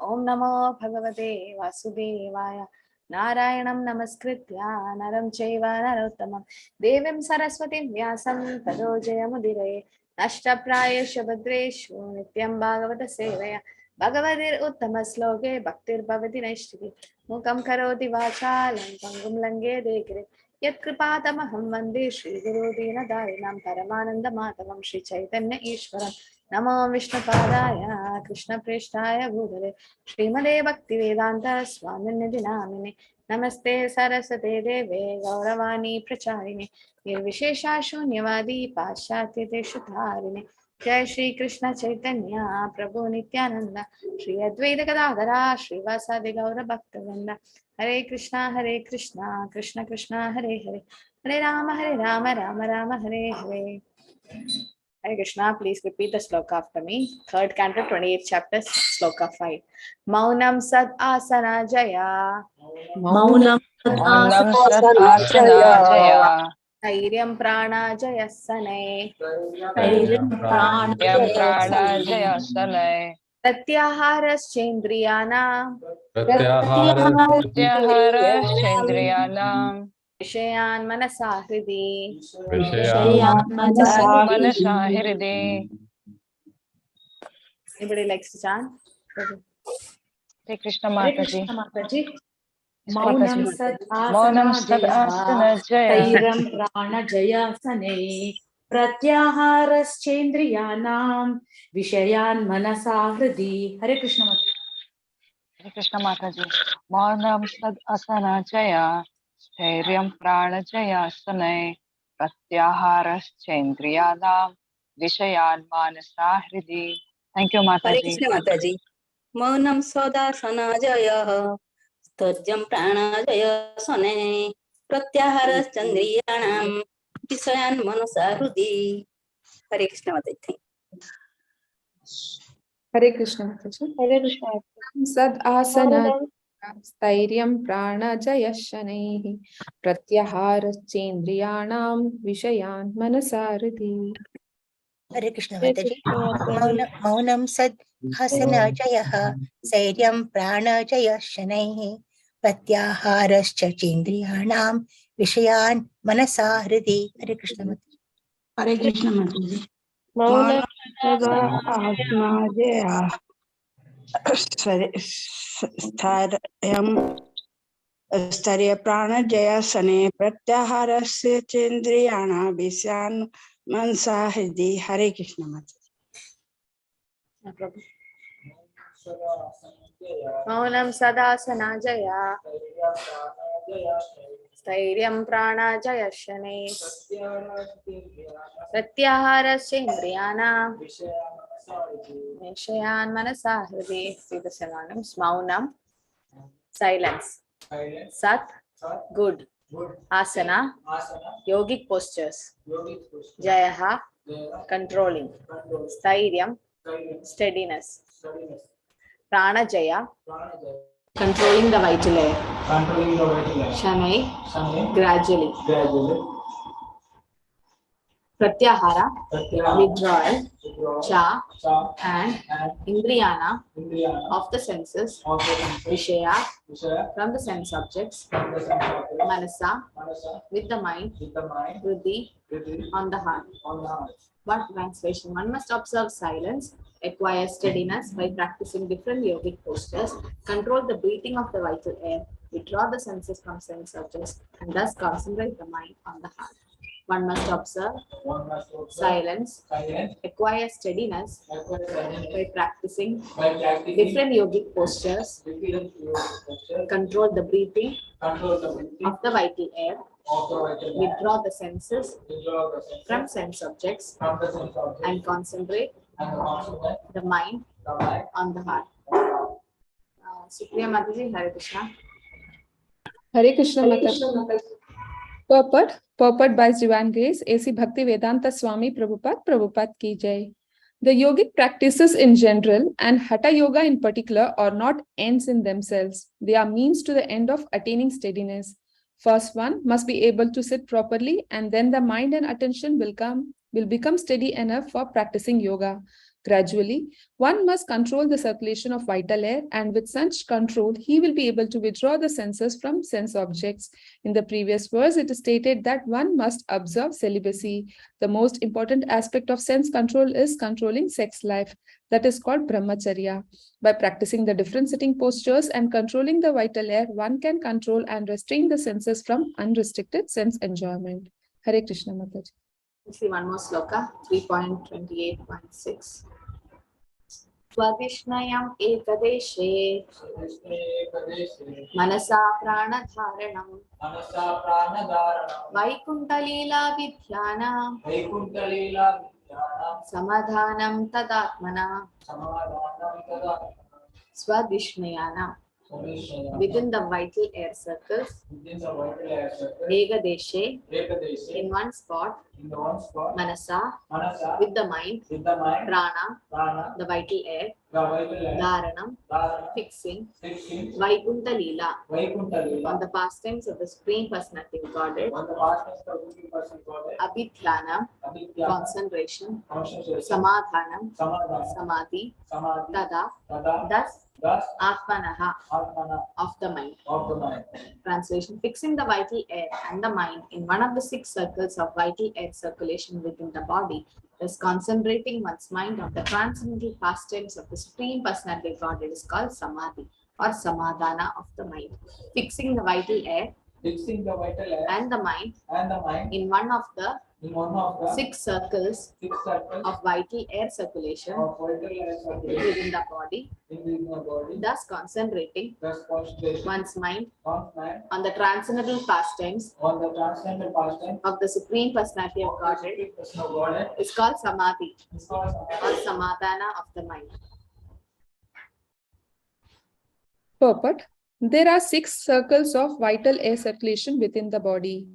Om Namo Bhagavate Vasudevaya. Narayanam Namaskritya Naram Chaiva Narottamam Devim Saraswatim Vyasam Tado Jayamudire Nashtaprayesha Bhadreshu Nityam Bhagavata Sevaya Bhagavadir Uttama Sloke Bhaktir Bhavati Naishtiti Mukam Karoti Vachalam Pangum Lange Dekire Yat Kripatamaham Vande Shri Guru Dina Darinam Paramananda Matavam Shri Chaitanya Ishwaram Namo Vishnu Padaya Krishna Preshtaya Bhudale Srimade Bhakti Vedanta Swaminidhi Namine Namaste Saraswate Deve Gauravani Pracharini Nirvishesha Shunyavadi Paschatya Deshutarine Jai Shri Krishna Chaitanya Prabhu Nityananda Shri Advaita Gadadhara Shri Vasadi Gaura Bhaktavinda Hare Krishna Krishna Krishna Hare Hare Hare Rama Rama Rama Hare Hare. Hare Krishna, please repeat the sloka after me. Third canto, 28th chapter, sloka 5. Maunam sad asana jaya. Maunam sad asana jaya. Dhairyam prana jaya sanay. Dhairyam prana jaya sanay. Pratyaharaschendriyanam. Pratyaharaschendriyanam. Vishayan manasa hridi. Anybody likes to chant? Hare Krishna Mataji. Maunam sad asana jaya. Dhairyam prana jaya sanay. Pratyaharaschendriyanam. Vishayan manasa hridi. Hare Krishna Mataji. Hare Krishna Mataji. Maunam sad asana jaya. Dhairyam prana jaya sanay. Pratyaharaschendriyanam. Vishayan manasa hridi. Thank you, Mataji. Hare Krishna Mataji. Maunam sadasana jaya. Dhairyam prana jaya sanay. Pratyaharaschendriyanam. Vishayan manasa hridi. Hare Krishna Mataji. Hare Krishna Mataji. Hare Krishna. Sad asana Stairyam prana jayashanaihi pratyahara-chendriyanam vishayan manasarthi. Hare Krishna Mataji. Maunam sad hasana jayah Stairyam prana jayashanaihi pratyahara-chendriyanam vishayan manasarthi. Hare Krishna Mataji. Hare Krishna Mataji. Maunam sad asana jayah Starya prana jaya sane pratyaharasya chendriyana visyan mansa hridi. Hare Krishna Mataji. Maunam sadasana jaya. Stairyam prana jaya shane. Pratyaharaschendriyana. Vishayan manasa hridi. See the synonyms. Maunam, silence. Sat, good. Asana, yogic postures. Jayaha, controlling. Stairyam, steadiness. Prana jaya, controlling the vital air. Shanai, gradually. Pratyahara, withdrawal. Cha, and Indriyana, of the senses. Vishaya, from the sense objects. Manasa, with the mind. Vriddhi, on the heart. What translation? One must observe silence, acquire steadiness by practicing different yogic postures, control the breathing of the vital air, withdraw the senses from sense objects, and thus concentrate the mind on the heart. One must observe silence, acquire steadiness by practicing different yogic postures, control the breathing of the vital air, withdraw the senses from sense objects, and concentrate the mind on the heart. Supriya Mataji, Hare Krishna. Hare Krishna Mataji. Purport by His Divine Grace, A.C. Bhakti Vedanta Swami Prabhupada ki jai. The yogic practices in general and Hatha Yoga in particular are not ends in themselves. They are means to the end of attaining steadiness. First, one must be able to sit properly, and then the mind and attention will become steady enough for practicing yoga. Gradually, one must control the circulation of vital air, and with such control, he will be able to withdraw the senses from sense objects. In the previous verse, it is stated that one must observe celibacy. The most important aspect of sense control is controlling sex life. That is called brahmacharya. By practicing the different sitting postures and controlling the vital air, one can control and restrain the senses from unrestricted sense enjoyment. Hare Krishna Mataji. Let's see one more sloka, 3.28.6. Swadhishnayam ekadeshe manasa pranadharanam vaikuntalila vidhyanam samadhanam tadatmana swadhishnayana. Within the vital air circles, ekadeshe, in one spot, manasa, with the mind, prana, the vital air, dharanam, fixing, vaikunta lila, on the pastimes of the Supreme Personality of Godhead, abhidhyana, concentration, samadhanam, samadhi, tada, thus, atmanaha, of the mind. Translation: fixing the vital air and the mind in one of the 6 circles of vital air circulation within the body, thus concentrating one's mind on the transcendental pastimes of the Supreme Personality of Godhead is called samadhi or samadhana of the mind. Fixing the vital air and the mind in one of the 6 circles of vital air circulation within the body, thus concentrating one's mind on the transcendental pastimes of the Supreme Personality of Godhead is called samadhi or samadhana of the mind. Purport. There are 6 circles of vital air circulation within the body.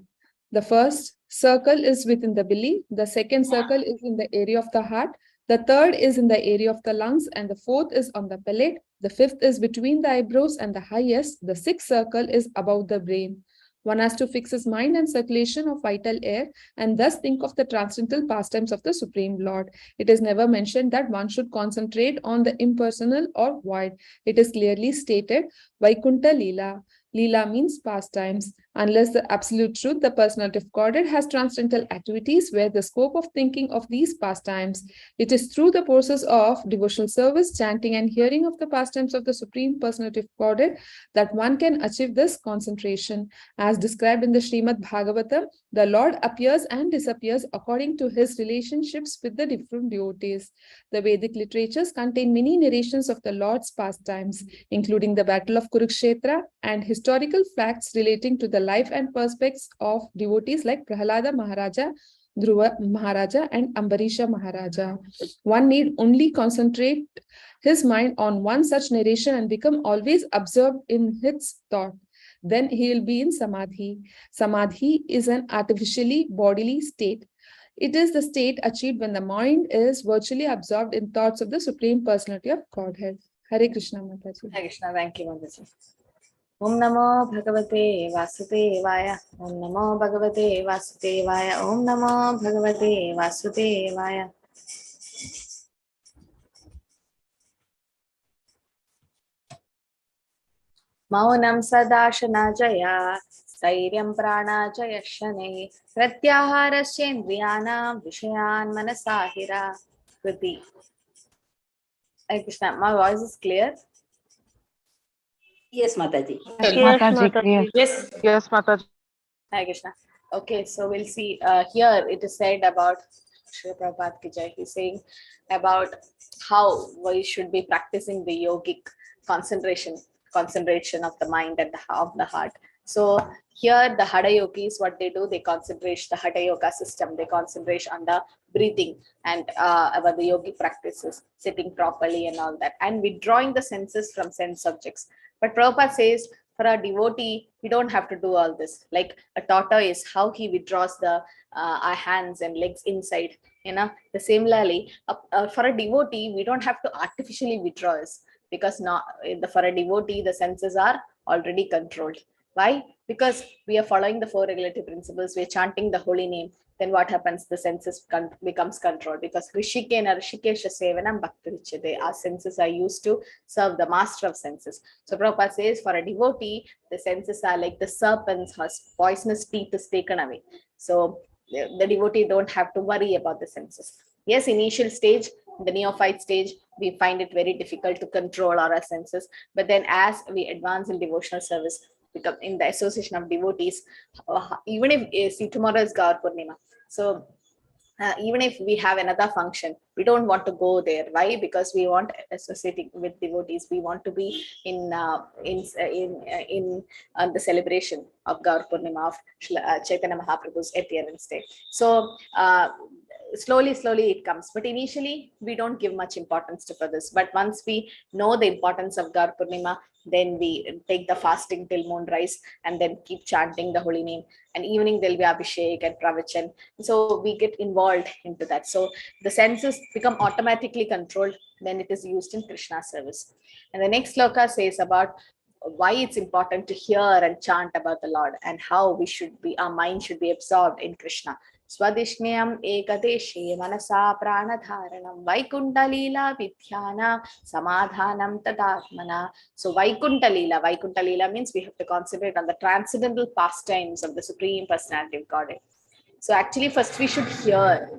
The first circle is within the belly, the second circle is in the area of the heart, the third is in the area of the lungs, and the fourth is on the palate. The fifth is between the eyebrows, and the highest, the 6th circle, is above the brain. One has to fix his mind and circulation of vital air and thus think of the transcendental pastimes of the Supreme Lord. It is never mentioned that one should concentrate on the impersonal or void. It is clearly stated, Vaikunta Leela. Leela means pastimes. Unless the absolute truth, the personality of Godhead has transcendental activities where the scope of thinking of these pastimes. It is through the process of devotional service, chanting and hearing of the pastimes of the Supreme Personality of Godhead that one can achieve this concentration. As described in the Srimad Bhagavatam, the Lord appears and disappears according to his relationships with the different devotees. The Vedic literatures contain many narrations of the Lord's pastimes, including the Battle of Kurukshetra and historical facts relating to the life and prospects of devotees like Prahalada Maharaja, Dhruva Maharaja, and Ambarisha Maharaja. One need only concentrate his mind on one such narration and become always absorbed in his thought. Then he will be in Samadhi. Samadhi is an artificially bodily state. It is the state achieved when the mind is virtually absorbed in thoughts of the Supreme Personality of Godhead. Hare Krishna Mataji. Hare Krishna, thank you, Mataji. Om Namo Bhagavate Vasudevaya. Om Namo Bhagavate Vasudevaya. Om Namo Bhagavate Vasudevaya. Maunam Sadashana Jaya. Stairyam Prana Jaya Shane. Pratyaharaschendriyanam Vishayan Manasahira. Kriti. Hare Krishna, my voice is clear? Yes, Mataji. Yes, Mataji, clear. Yes. Yes, Mataji. Hare Krishna. Okay, so we'll see. Here it is said about Shri Prabhupada Ki Jai. He's saying about how we should be practicing the yogic concentration of the mind and of the heart. So here the Hatha yogis, what they do, they concentrate the Hatha yoga system. They concentrate on the breathing and about the yogic practices, sitting properly and all that, and withdrawing the senses from sense objects. But Prabhupada says, for a devotee, we don't have to do all this. Like a tortoise, how he withdraws the our hands and legs inside. The similarly, for a devotee, we don't have to artificially withdraw us, because for a devotee, the senses are already controlled. Why? Because we are following the 4 regulative principles. We are chanting the holy name. then what happens? The senses becomes controlled, because Rishikena Rishikesha Sevanam Bhakti Richyate. Our senses are used to serve the master of senses. So Prabhupada says, for a devotee, the senses are like the serpents whose poisonous teeth is taken away. So the devotee don't have to worry about the senses. Yes, initial stage, the neophyte stage, we find it very difficult to control our senses. But then as we advance in devotional service, become in the association of devotees, even if see, tomorrow is Gaur Purnima, so even if we have another function, we don't want to go there. Why? Because we want associating with devotees. We want to be in the celebration of Gaur Purnima, of Chaitanya Mahaprabhu's appearance day. So slowly it comes, but initially we don't give much importance to this. But once we know the importance of Gaur Purnima, then we take the fasting till moonrise and then keep chanting the holy name. And evening there'll be Abhishek and Pravachan. So we get involved into that. So the senses become automatically controlled when it is used in Krishna service. And the next sloka says about why it's important to hear and chant about the Lord, and how we should be, our mind should be absorbed in Krishna. Swadishnayam ekadeshe manasa pranadharanam vaikunta leela vidhyana samadhanam tadatmana. So Vaikunta Leela means we have to concentrate on the transcendental pastimes of the Supreme Personality of Godhead. So actually first we should hear,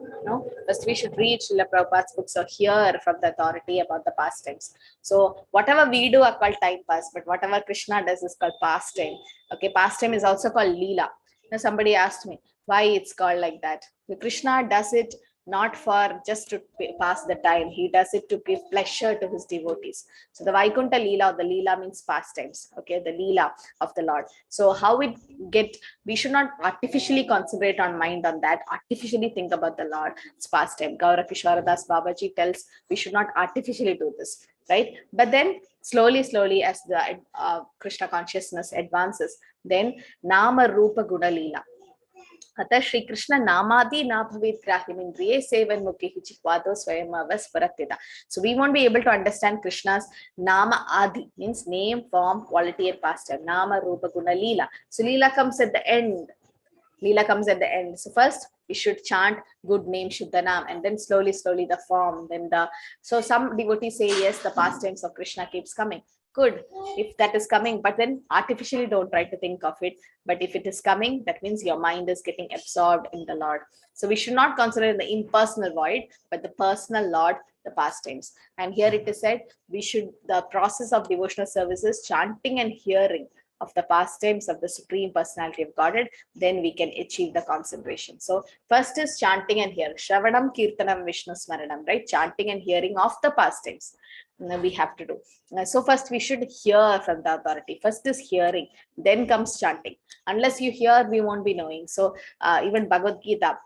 first we should read Srila Prabhupada's books or hear from the authority about the pastimes. So whatever we do are called time pass, but whatever Krishna does is called pastime. Okay, pastime is also called Leela. Now somebody asked me why it's called like that. So Krishna does it not for just to pass the time. He does it to give pleasure to his devotees. So the Vaikunta Leela, the Leela means pastimes. Okay, the Leela of the Lord. So how we should not artificially concentrate on mind on that, artificially think about the Lord. It's pastime. Gaura Kishwaradas Babaji tells we should not artificially do this, right? But then slowly as the Krishna consciousness advances, then Nama Rupa Guna Leela. अतः श्री कृष्ण नामादि ना भवेत् ग्राह्यमिन्द्रिये seven मुखे चित्वादो स्वयं avasparatita. So we won't be able to understand Krishna's nama adi, means name, form, quality and pastime. Nama Rupa Guna Leela. So Leela comes at the end. So first we should chant good name Shuddhanam, and then slowly the form, then so some devotees say yes, the pastimes of Krishna keeps coming. Good, if that is coming, but then artificially don't try to think of it. But if it is coming, that means your mind is getting absorbed in the Lord. So we should not consider the impersonal void, but the personal Lord, the pastimes. And here it is said, the process of devotional services, chanting and hearing of the pastimes of the Supreme Personality of Godhead, then we can achieve the concentration. So first is chanting and hearing. Shravanam, Kirtanam, Vishnu Smaranam, right? Chanting and hearing of the pastimes we have to do. So first we should hear from the authority. First is hearing, then comes chanting. Unless you hear, we won't be knowing. So even Bhagavad Gita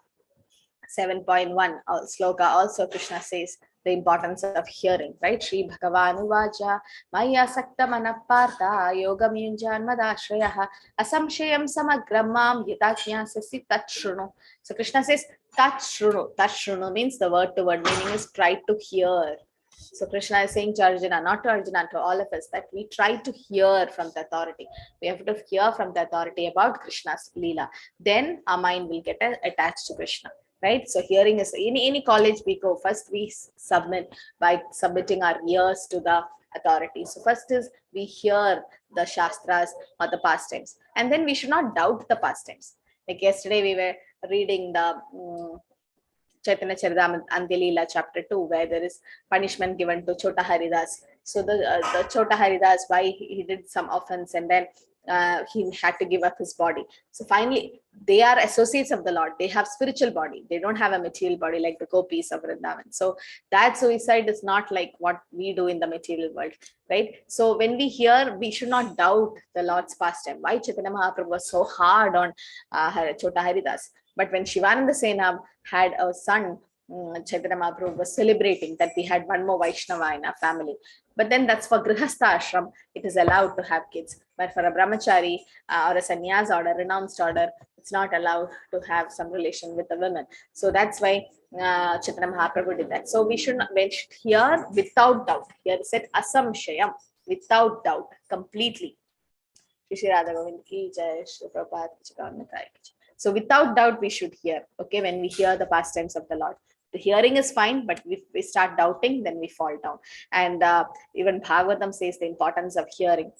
7.1 sloka also Krishna says the importance of hearing, right? Shri Bhagavanu Vaja Maya Sakta Manapartha Yogam Yunjan Madashrayah Asamshayam Samagramam Yitakyasasi Tatshrunu. So Krishna says Tatshrunu. Tatshrunu means the word to word meaning is try to hear. So Krishna is saying to Arjuna, not to Arjuna, to all of us, that we try to hear from the authority. We have to hear from the authority about Krishna's Leela. Then our mind will get attached to Krishna, right? So hearing is, in any college we go, first we submit by submitting our ears to the authority. So first is we hear the Shastras or the pastimes. And then we should not doubt the pastimes. Like yesterday we were reading the Chaitanya Charitamrita Antyalila chapter 2, where there is punishment given to Chota Haridas. So the Chota Haridas, why he did some offense, and then he had to give up his body. So finally, they are associates of the Lord. They have spiritual body. They don't have a material body like the gopis of Vrindavan. So that suicide is not like what we do in the material world, right? So when we hear, we should not doubt the Lord's pastime. Why Chaitanya Mahaprabhu was so hard on Chota Haridas? But when Shivananda Sena had a son, Chaitanya Mahaprabhu was celebrating that we had one more Vaishnava in our family. But then that's for Grihastha ashram, it is allowed to have kids. But for a brahmachari or a sannyas order, renounced order, it's not allowed to have some relation with the women. So that's why Chaitanya Mahaprabhu did that. So we should hear without doubt. Here it said asamshayam, without doubt, completely. Shri Radha Govind ki jai, Shri Prabhupada ki jai. So without doubt, we should hear, okay, when we hear the pastimes of the Lord. The hearing is fine, but if we start doubting, then we fall down. And even Bhagavatam says the importance of hearing.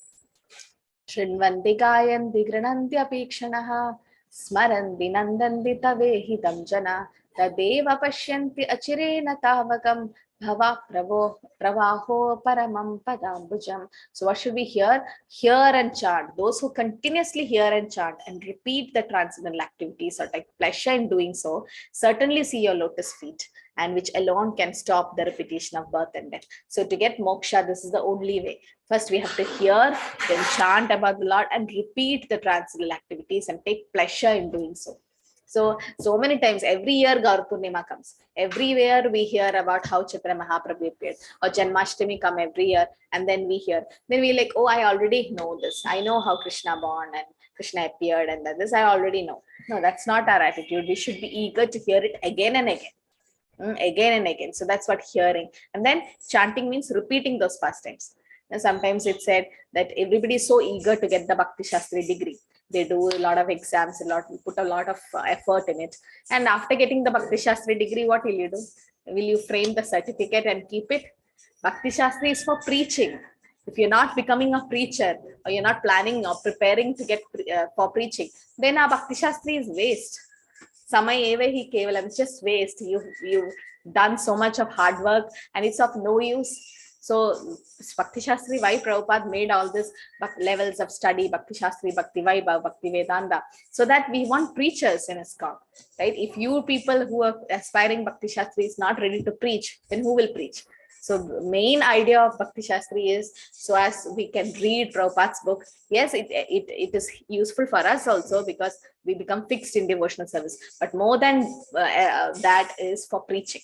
Shrinvanti gayanti grinanti apikshanaha smaranti nandandi tavehitam jana tadeva pashyanti achirena tavakam bhava pravaho paramam padambujam. So what should we hear? Hear and chant. Those who continuously hear and chant and repeat the transcendental activities or take pleasure in doing so, certainly see your lotus feet, and which alone can stop the repetition of birth and death. So to get moksha, this is the only way. First, we have to hear, then chant about the Lord and repeat the transcendental activities and take pleasure in doing so. So many times, every year Gaur Purnima comes. Everywhere we hear about how Chaitanya Mahaprabhu appeared, or Janmashtami come every year, and then we hear. Then we like, oh, I already know this. I know how Krishna born and Krishna appeared, and this I already know. No, that's not our attitude. We should be eager to hear it again and again. Again and again. So that's what hearing. And then chanting means repeating those pastimes. And sometimes it's said that everybody is so eager to get the Bhakti Shastri degree. They do a lot of exams, put a lot of effort in it. And after getting the Bhakti Shastri degree, what will you do? Will you frame the certificate and keep it? Bhakti Shastri is for preaching. If you're not becoming a preacher, or you're not planning or preparing to get for preaching, then our Bhakti Shastri is waste. Samay eva hi kevalam, it's just waste. You've done so much of hard work and it's of no use. So Bhakti Shastri, why Prabhupada made all these levels of study, Bhakti Shastri, Bhakti Vaibhav, Bhakti Vedanta, so that we want preachers in ISKCON, right? If you people who are aspiring Bhakti Shastri is not ready to preach, then who will preach? So the main idea of Bhakti Shastri is so as we can read Prabhupada's book. Yes, it is useful for us also because we become fixed in devotional service. But more than that is for preaching.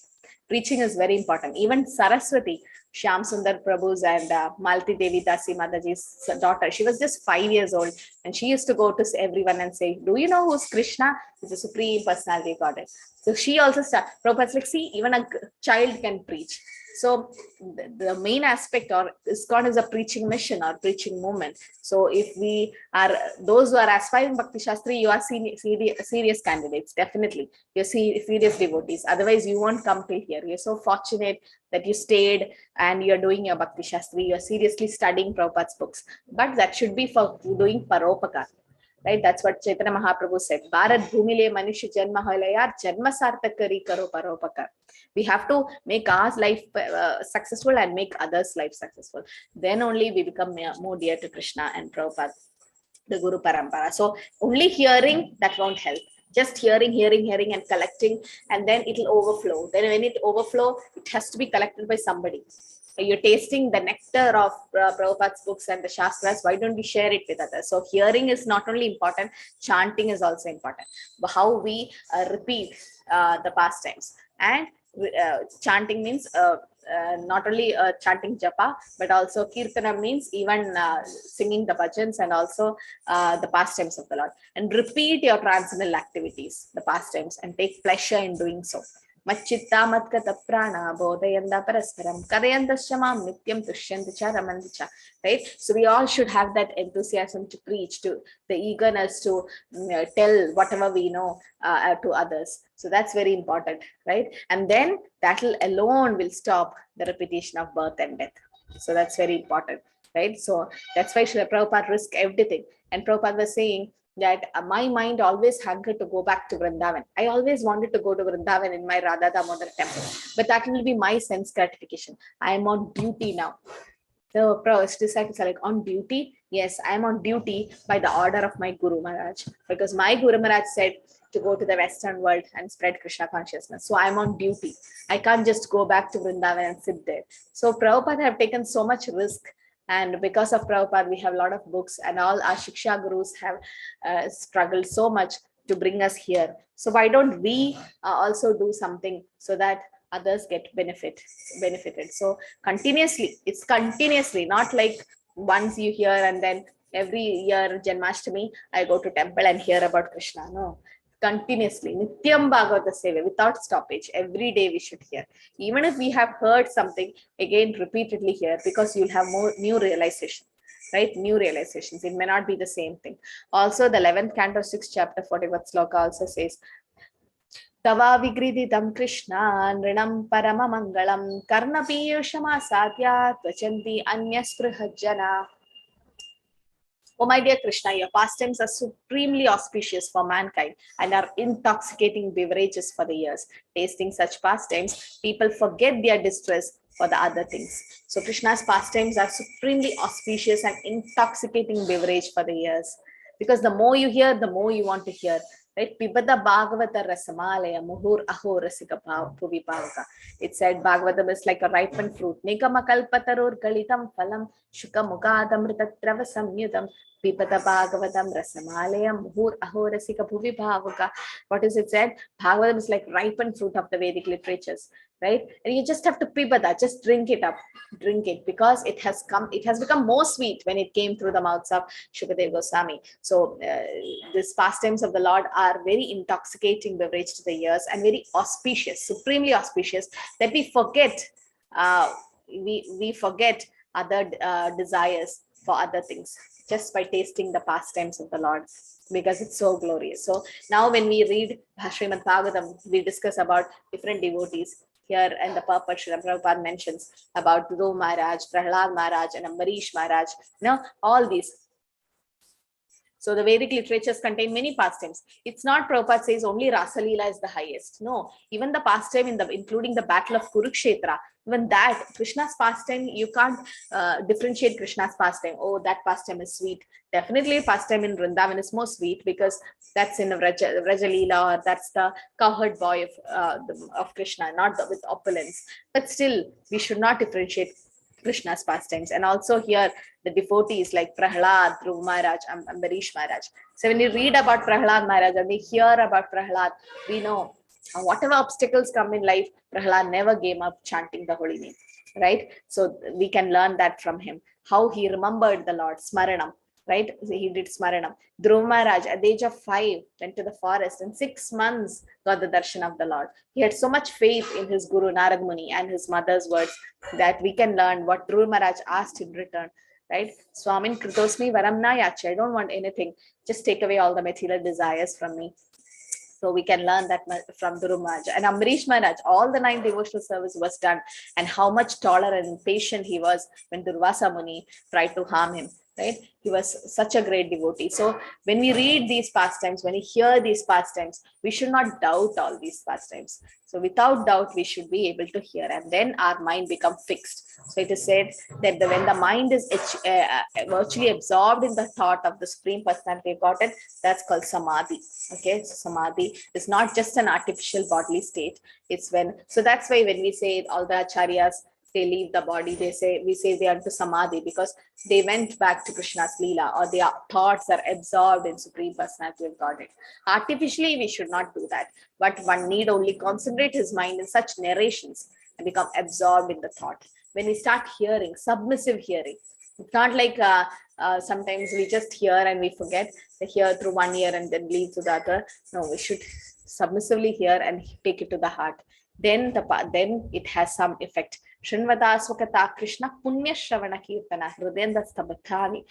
Preaching is very important. Even Saraswati, Shyam Sundar Prabhu's and Malti Devi Dasi Mataji's daughter, she was just 5 years old, and she used to go to everyone and say, do you know who's Krishna? He's the Supreme Personality of Godhead. So she also started. Prabhupada's like, see, even a child can preach. So the main aspect or ISKCON is a preaching mission or preaching movement. So if we are those who are aspiring Bhakti Shastri, you are serious candidates, definitely. You're serious devotees. Otherwise, you won't come till here. You're so fortunate that you stayed and you're doing your Bhakti Shastri. You're seriously studying Prabhupada's books. But that should be for doing Paropakar. Right? That's what Chaitanya Mahaprabhu said. Bharat Bhumile Manushya Janma Hoila Yaar Janma Sartakari Karo Paropakar. We have to make our life successful and make others' life successful. Then only we become more dear to Krishna and Prabhupada, the Guru Parampara. So only hearing, that won't help. Just hearing and collecting, and then it'll overflow. Then when it overflow, it has to be collected by somebody. You're tasting the nectar of Prabhupada's books and the Shastras. Why don't we share it with others? So hearing is not only important, chanting is also important. But how we repeat the pastimes. And chanting means not only chanting japa, but also kirtana means even singing the bhajans and also the pastimes of the Lord. And repeat your transcendental activities, the pastimes, and take pleasure in doing so. Machitta matkata prana bodhayanda parasparam kadayandashamam nityam tushyanti cha ramanti cha. Right? So we all should have that enthusiasm to preach, to the eagerness to tell whatever we know to others. So that's very important, right? And then that alone will stop the repetition of birth and death. So that's very important, right? So that's why Srila Prabhupada risked everything. And Prabhupada was saying that my mind always hungered to go back to Vrindavan. I always wanted to go to Vrindavan in my Radha Damodar temple, but that will be my sense gratification. I am on duty now. The disciples are like, on duty? Yes, I am on duty by the order of my Guru Maharaj, because my Guru Maharaj said to go to the Western world and spread Krishna consciousness. So I'm on duty. I can't just go back to Vrindavan and sit there. So Prabhupada have taken so much risk. And because of Prabhupada, we have a lot of books, and all our Shiksha Gurus have struggled so much to bring us here. So why don't we also do something so that others get benefited? So it's continuously, not like once you hear and then every year Janmashtami, I go to temple and hear about Krishna. No. Continuously, Nityam Bhagavata Seva, without stoppage. Every day we should hear. Even if we have heard something, again repeatedly hear, because you'll have more new realization. right? New realizations. It may not be the same thing. Also, the 11th canto, 6th chapter, 41st sloka also says, Tava vigriditam Krishna nrinam paramamangalam karna piyushamasadya tvachanti anyasprihajjana. Oh, my dear Krishna, your pastimes are supremely auspicious for mankind and are intoxicating beverages for the ears. Tasting such pastimes, people forget their distress for the other things. So Krishna's pastimes are supremely auspicious and intoxicating beverage for the ears. Because the more you hear, the more you want to hear. Right? Pibata Bhagavata Rasamalaya Muhur Aho Rasika Puvi Pavaka. It said Bhagavatam is like a ripened fruit. Nikamakalpatarur Kalitam Phalam Shuka Mukadamritatrava Samyutam. Pipata Bhagavatam Rasamalayam Muhur Aho Rasika Puvi Pavaka. What is it said? Bhagavatam is like ripened fruit of the Vedic literatures. Right? And you just have to pipata, just drink it up. Drink it because it has become more sweet when it came through the mouths of Shukadeva Goswami. So these pastimes of the Lord are very intoxicating beverage to the ears and very auspicious, supremely auspicious, that we forget we forget other desires for other things just by tasting the pastimes of the Lord, because it's so glorious. So now when we read Srimad Bhagavatam, we discuss about different devotees. Here and the purport, Srila Prabhupada mentions about Dhruv Maharaj, Prahlad Maharaj, and Ambarish Maharaj. All these. So the Vedic literatures contain many pastimes. It's not Prabhupada says only Rasa Leela is the highest. No, even the pastime including the battle of Kurukshetra, even that Krishna's pastime, you can't differentiate Krishna's pastime. Oh, that pastime is sweet. Definitely pastime in Vrindavan is more sweet because that's in Vraja Leela, or that's the cowherd boy of Krishna, not with opulence. But still, we should not differentiate Krishna's pastimes. And also here, the devotees like Prahlad, Dhruv Maharaj, Ambarish Maharaj. So when we read about Prahlad Maharaj and we hear about Prahlad, we know whatever obstacles come in life, Prahlad never gave up chanting the holy name, right? So we can learn that from him, how he remembered the Lord, Smaranam, right? He did Smaranam. Dhruv Maharaj, at the age of 5, went to the forest and 6 months got the darshan of the Lord. He had so much faith in his Guru Narad Muni and his mother's words that we can learn what Dhruv Maharaj asked in return, right? Swamin Kritosmi Varamna Yachi. I don't want anything. Just take away all the material desires from me. So we can learn that from Dhruv Maharaj. And Ambarish Maharaj, all the 9 devotional service was done, and how much tolerant and patient he was when Durvasa Muni tried to harm him. Right? He was such a great devotee. So when we read these pastimes, when we hear these pastimes, we should not doubt all these pastimes. So without doubt, we should be able to hear, and then our mind become fixed. So it is said that when the mind is virtually absorbed in the thought of the Supreme Personality of Godhead, that's called Samadhi. Okay, so Samadhi is not just an artificial bodily state. It's so that's why when we say all the acharyas, they leave the body, we say they are to Samadhi because they went back to Krishna's Leela, or their thoughts are absorbed in Supreme Personality of Godhead. Artificially, we should not do that, but one need only concentrate his mind in such narrations and become absorbed in the thought. When we start hearing, submissive hearing, it's not like sometimes we just hear and we forget, hear through one ear and then leave to the other. No, we should submissively hear and take it to the heart. Then it has some effect. Shrinvata Swakata Krishna Punya Shravana Kirtana Hrudenda Stabhathani.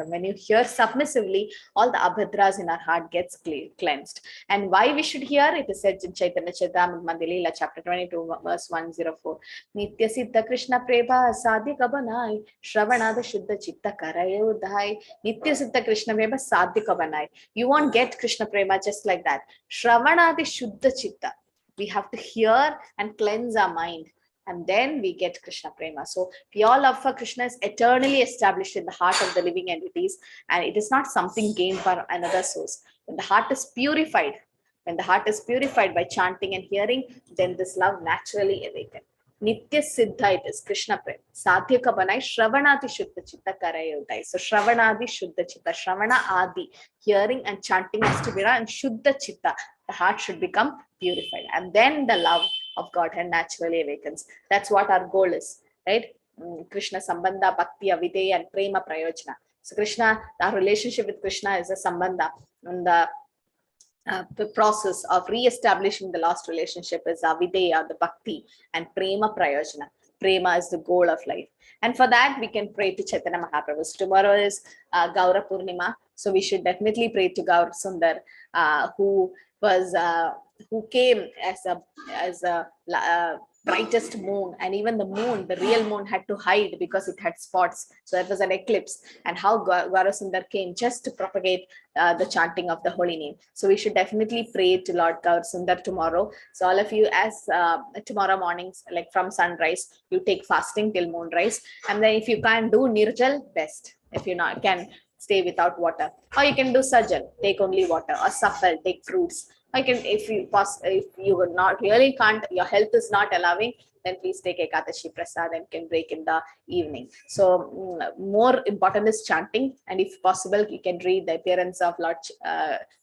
When you hear submissively, all the abhadras in our heart gets cleansed. And why we should hear? It is said in Chaitanya Charitamrita Mandalila, chapter 22, verse 104. Nitya Siddha Krishna Prema Sadhya Kabanai Shravana the Shuddha Chitta Karayodhai. Nitya Siddha Krishna Prema Sadhya Kabanai. You won't get Krishna Prema just like that. Shravana the Shuddha Chitta. We have to hear and cleanse our mind, and then we get Krishna Prema. So pure love for Krishna is eternally established in the heart of the living entities, and it is not something gained by another source. When the heart is purified, by chanting and hearing, then this love naturally awakens. Nitya Siddha it is Krishna Prema. Sadhya Kabanai Shravanadi Shuddha Chitta Karayodai. So Shravanadi Shuddha Chitta, Shravana Adi, hearing and chanting has to be done, and Shuddha Chitta, the heart should become purified, and then the love of Godhead naturally awakens. That's what our goal is, right? Krishna Sambandha, Bhakti, Avideya, and Prema Prayojana. So Krishna, our relationship with Krishna is a Sambandha, and the process of re-establishing the lost relationship is Avideya, the Bhakti, and Prema Prayojana. prema is the goal of life. And for that, we can pray to Chaitanya Mahaprabhu. So tomorrow is Gaura Purnima. So we should definitely pray to Gaur Sundar, who came as a brightest moon, and even the moon, the real moon, had to hide because it had spots. So that was an eclipse. And how Gaura Sundar came just to propagate the chanting of the holy name. So we should definitely pray to Lord Gaur Sundar tomorrow. So all of you, as tomorrow mornings, like from sunrise, you take fasting till moonrise. And then if you can't do Nirjal, best. If you not can stay without water, or you can do Sajal, take only water, or Safal, take fruits. I can, if you would not really can't, your health is not allowing, then please take Ekadashi Prasad and can break in the evening. So more important is chanting, and if possible, you can read the appearance of Lord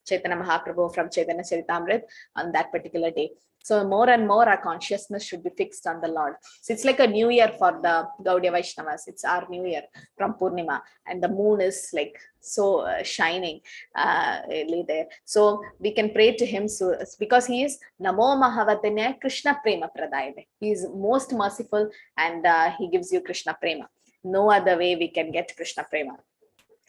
Chaitanya Mahaprabhu from Chaitanya Charitamrita on that particular day. So more and more our consciousness should be fixed on the Lord. So it's like a new year for the Gaudiya Vaishnavas. It's our new year from Purnima, and the moon is like so shining really there. So we can pray to him, so because he is Namo Mahavatanya Krishna Prema Pradayane. He is most merciful, and he gives you Krishna Prema. No other way we can get Krishna Prema.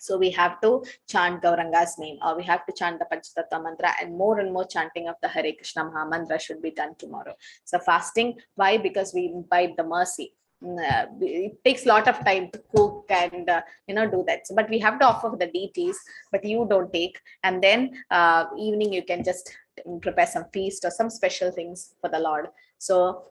So we have to chant Gauranga's name, or we have to chant the Panchatattva mantra, and more chanting of the Hare Krishna Maha Mantra should be done tomorrow. So fasting, why? Because we imbibe the mercy. It takes a lot of time to cook and do that. So, but we have to offer the deities, but you don't take. And then evening you can just prepare some feast or some special things for the Lord. So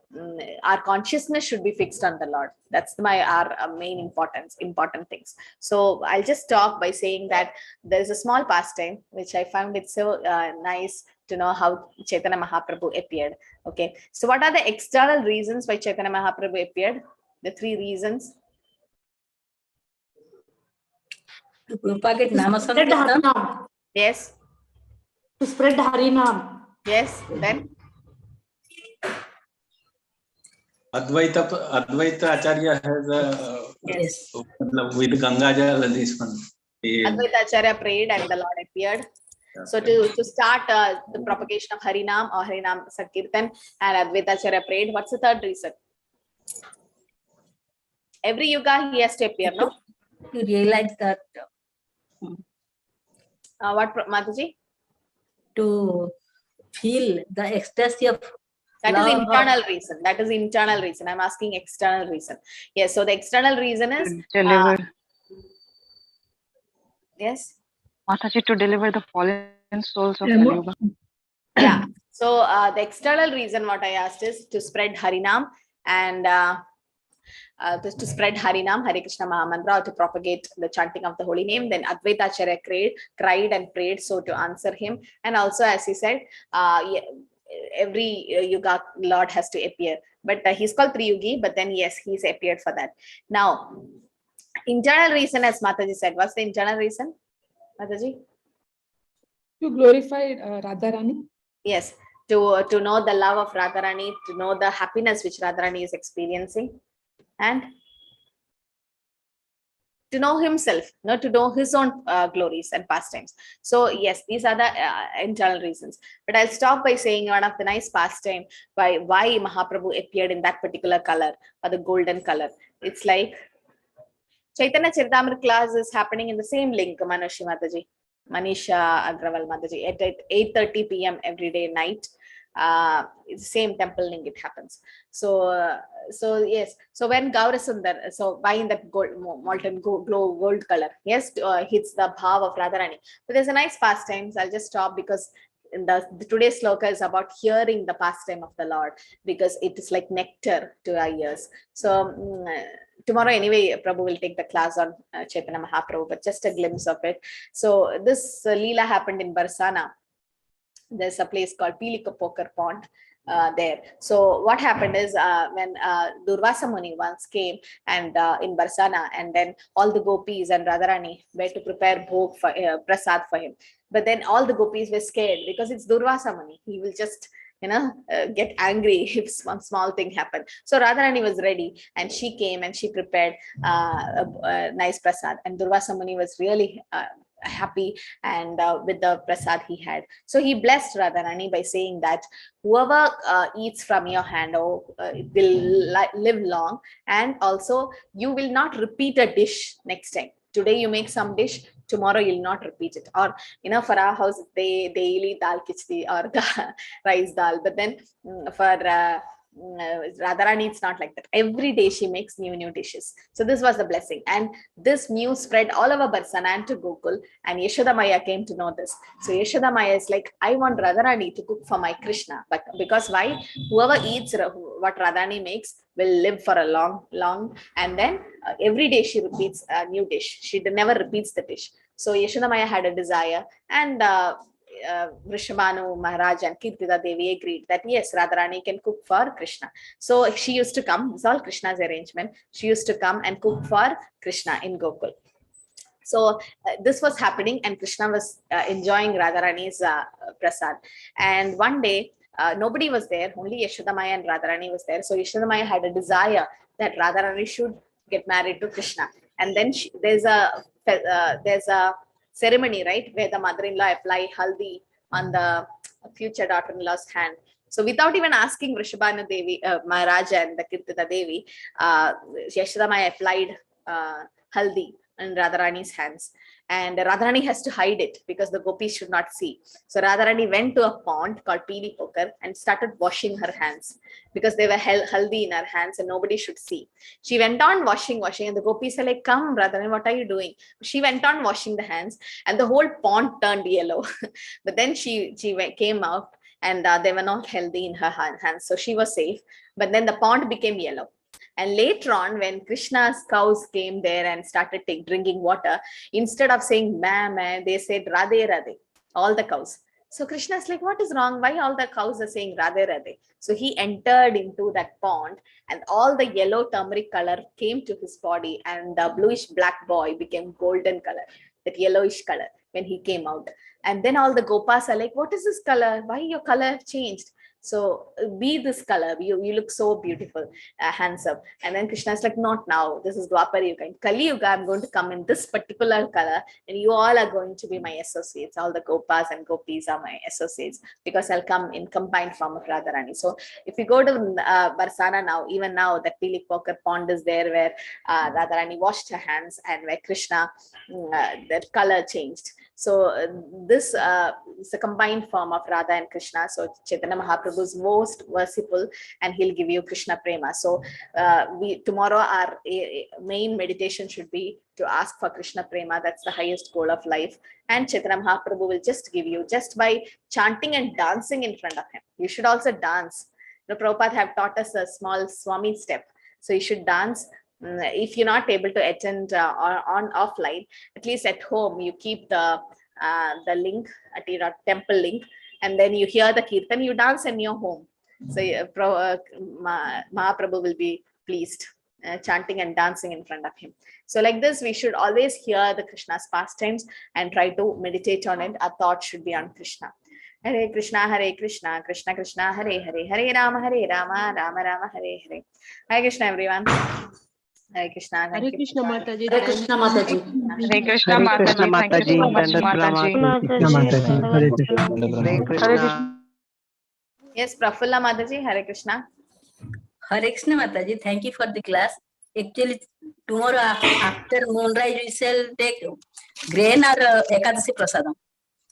our consciousness should be fixed on the Lord. That's our main important things. So I'll just stop by saying that there is a small pastime which I found it so nice to know how Chaitanya Mahaprabhu appeared. Okay, so what are the external reasons why Chaitanya Mahaprabhu appeared? The 3 reasons. To propagate Nama Spread Sankirtan. Harinam. Yes. To spread Harinam. Yes. Then Advaita Acharya has Yes. with Ganga Jal, this one. Advaita Acharya prayed and the Lord appeared. So to start the propagation of Harinam or Harinam Sankirtan, and Advaita Acharya prayed. What's the 3rd reason? Every yuga he has to appear, no? You realize that What, Mataji? to feel the ecstasy of That is love. internal reason. That is internal reason. I'm asking external reason. Yes. So the external reason is Deliver. Yes. Mataji, to deliver the fallen souls of Kali-yuga. Yeah. So the external reason what I asked is to spread Harinam and to spread Harinam, Hare Krishna Mahamantra, or to propagate the chanting of the holy name. Then Advaita Acharya cried and prayed so to answer him. And also, as he said, every yuga Lord has to appear. But he's called Triyugi, but then yes, he's appeared for that. Now, internal reason, as Mataji said, what's the internal reason, Mataji? To glorify Radharani. Yes, to know the love of Radharani, to know the happiness which Radharani is experiencing, and to know himself, to know his own glories and pastimes. So yes, these are the internal reasons. But I'll stop by saying one of the nice pastime why Mahaprabhu appeared in that particular color, or the golden color. It's like Chaitanya Charitamrita class is happening in the same link, Manushi Mataji, Manisha Agrawal Mataji, at 8:30 p.m. every day night. It's the same temple link, it happens. So yes, so when Gaura Sundar, so buying that gold, molten gold color, yes, hits the bhav of Radharani. But there's a nice pastime. So I'll just stop because in the today's sloka is about hearing the pastime of the Lord, because it is like nectar to our ears. So tomorrow anyway, Prabhu will take the class on Chaitanya Mahaprabhu, but just a glimpse of it. So this Leela happened in Barsana. There's a place called Pilika Poker Pond there. So what happened is when Durvasa Muni once came and in Barsana, and then all the gopis and Radharani were to prepare bhog for prasad for him. But then all the gopis were scared because it's Durvasa Muni. He will just get angry if one small thing happened. So Radharani was ready, and she came and she prepared a nice prasad, and Durvasa Muni was really happy and with the prasad he had. So he blessed Radharani by saying that whoever eats from your hand will live long, and also you will not repeat a dish next time. Today you make some dish, tomorrow you'll not repeat it. Or for our house they daily dal khichdi or rice dal, but then for Radharani, it's not like that. Every day she makes new dishes. So this was the blessing, and this news spread all over Barsana and to Gokul, and Yashoda Maya came to know this. So Yashoda Maya is like, I want Radharani to cook for my Krishna, but because why? Whoever eats what Radharani makes will live for a long, and then every day she repeats a new dish. She never repeats the dish. So Yashoda Maya had a desire, and Vrishabhanu Maharaj and Kirtida Devi agreed that yes, Radharani can cook for Krishna. So she used to come, it's all Krishna's arrangement. She used to come and cook for Krishna in Gokul. So this was happening, and Krishna was enjoying Radharani's prasad. And one day, nobody was there, only Yashodamaya and Radharani was there. So Yashodamaya had a desire that Radharani should get married to Krishna. And then there's a ceremony, right, where the mother-in-law apply haldi on the future daughter-in-law's hand. So without even asking Vrishabhanu Devi, Maharaj and the Kirtida Devi, Yashodamaya applied haldi in Radharani's hands. And Radharani has to hide it because the gopis should not see. So Radharani went to a pond called Pili Pokar and started washing her hands because they were haldi in her hands and nobody should see. She went on washing, and the gopis are like, come Radharani, what are you doing? She went on washing the hands and the whole pond turned yellow. But then she came out and they were not healthy in her hands. So she was safe. But then the pond became yellow. And later on, when Krishna's cows came there and started drinking water, instead of saying ma, they said Radhe Radhe, all the cows. So Krishna's like, what is wrong? Why all the cows are saying Radhe Radhe? So he entered into that pond and all the yellow turmeric color came to his body and the bluish black boy became golden color, that yellowish color when he came out. And then all the gopas are like, what is this color? Why your color changed? So be this color, you look so beautiful, handsome. And then Krishna is like, not now, this is Dwapar Yuga. In Kali Yuga, I'm going to come in this particular color and you all are going to be my associates. All the gopas and gopis are my associates because I'll come in combined form of Radharani. So if you go to Barsana now, even now that Pili Pokar pond is there where Radharani washed her hands and where Krishna, that color changed. So this is a combined form of Radha and Krishna. So Chaitanya Mahaprabhu is most merciful and he'll give you Krishna Prema. So tomorrow our main meditation should be to ask for Krishna Prema. That's the highest goal of life. And Chaitanya Mahaprabhu will just give you just by chanting and dancing in front of him. You should also dance. The Prabhupada have taught us a small Swami step. So you should dance. If you're not able to attend on offline, at least at home you keep the link at your temple link, and then you hear the kirtan, you dance in your home. So Mahaprabhu will be pleased, chanting and dancing in front of him. So like this, we should always hear the Krishna's pastimes and try to meditate on it. Our thought should be on Krishna. Hare Krishna, Krishna Krishna, Hare Hare, Hare Rama, Rama Rama, Hare Hare. Hare Krishna, everyone. Hare Krishna. Hare Krishna Mataji. Hare Krishna Mataji. Hare Krishna Mataji. Thank you so much, Mataji. Yes, Prafulla Mataji, Hare Krishna. Hare Krishna Mataji, thank you for the class. Actually, tomorrow after moonrise, we shall take grain or Ekadasi Prasadam.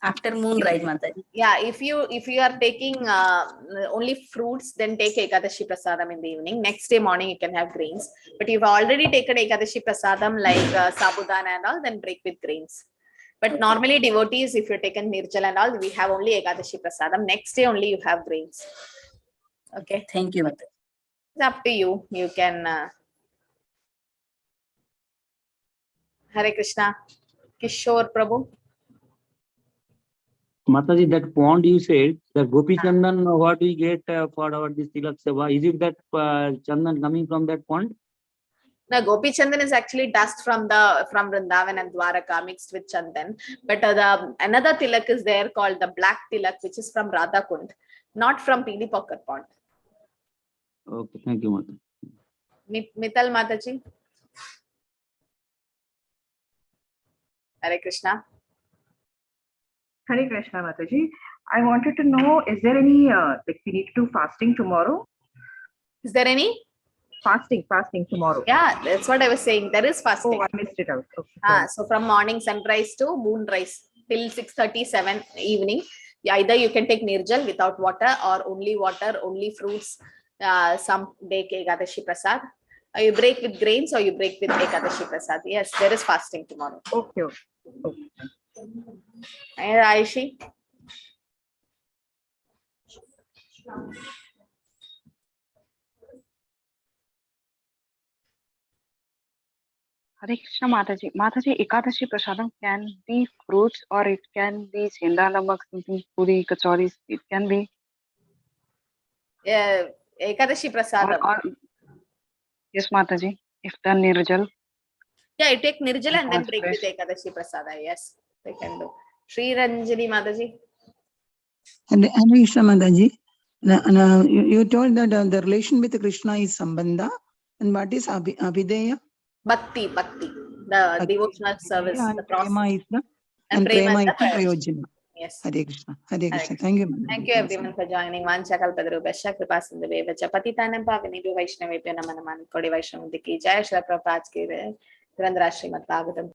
After moonrise, Mataji. Yeah, if you are taking only fruits, then take Ekadashi Prasadam in the evening. Next day morning, you can have grains. But if you've already taken Ekadashi Prasadam like Sabudana and all, then break with grains. But normally devotees, if you're taken Nirjal and all, we have only Ekadashi Prasadam. Next day only you have grains. Okay. Thank you, Mataji. It's up to you. You can. Hare Krishna. Kishore Prabhu. Mataji, that pond you said, the Gopi Chandan, what we get for our this Tilak Seva, is it that Chandan coming from that pond? The Gopi Chandan is actually dust from Vrindavan and Dwaraka mixed with Chandan. But another tilak is there called the black tilak, which is from Radha Kund, not from Pili Pokar pond. Okay, thank you, Mataji. Mittal Mataji. Hare Krishna. Hare Krishna, Mataji. I wanted to know, is there any, like we need to do fasting tomorrow? Is there any? Fasting tomorrow. Yeah, that's what I was saying. There is fasting. Oh, I missed it out. Okay. So from morning sunrise to moonrise till 6:37 evening, either you can take nirjal without water or water, only fruits, some take Ekadashi Prasad. You break with grains or you break with Ekadashi Prasad. Yes, there is fasting tomorrow. Okay. Aishi? Hare Krishna Mataji. Mataji, Ekadashi Prasadam can be fruits or it can be chenda namak, something puri, kachoris. It can be. Ekadashi Prasadam. Yes, Mataji. If done nirjal. Yeah, you take nirjal and then break with Ekadashi Prasada. Yes, they can do. Sri Ranjani Mataji. Hare Krishna Mataji. You told that the relation with Krishna is Sambandha. And what is Abhideya? Bhakti, the devotional service, and the process. Prema is the Prema is the Prayojana. Yes. Hare Krishna. Hare Krishna. Thank you, Mataji. Thank you everyone for joining. Vanchakalpadrubhasya Kripasindhuvevacha Patitanam Pavanebhyo Vaishnavebhyo Namo Namaha Kodi Vaishnavamudiki Jai Shri Prabhupada ki Jai. Grandhara Srimad Bhagavatam